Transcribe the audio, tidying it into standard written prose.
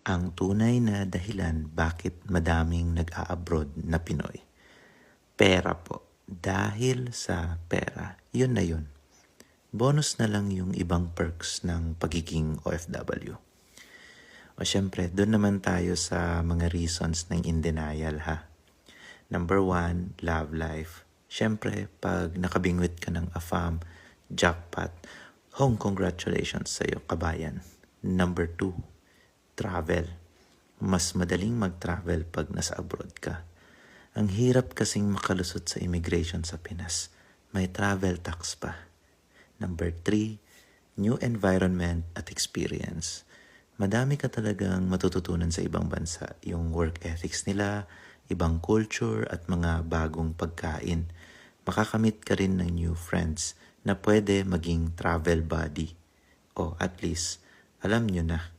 Ang tunay na dahilan bakit madaming nag-a-abroad na Pinoy. Pera po. Dahil sa pera, yun na yun. Bonus na lang yung ibang perks ng pagiging OFW. O syempre, doon naman tayo sa mga reasons ng in denial ha. Number 1, love life. Syempre, pag nakabingwit ka ng AFAM, jackpot, congratulations sa'yo, kabayan. Number 2, travel. Mas madaling mag-travel pag nasa abroad ka. Ang hirap kasing makalusot sa immigration sa Pinas. May travel tax pa. Number 3, new environment at experience. Madami ka talagang matututunan sa ibang bansa. Yung work ethics nila, ibang culture at mga bagong pagkain. Makakamit ka rin ng new friends na pwede maging travel buddy. O at least, alam nyo na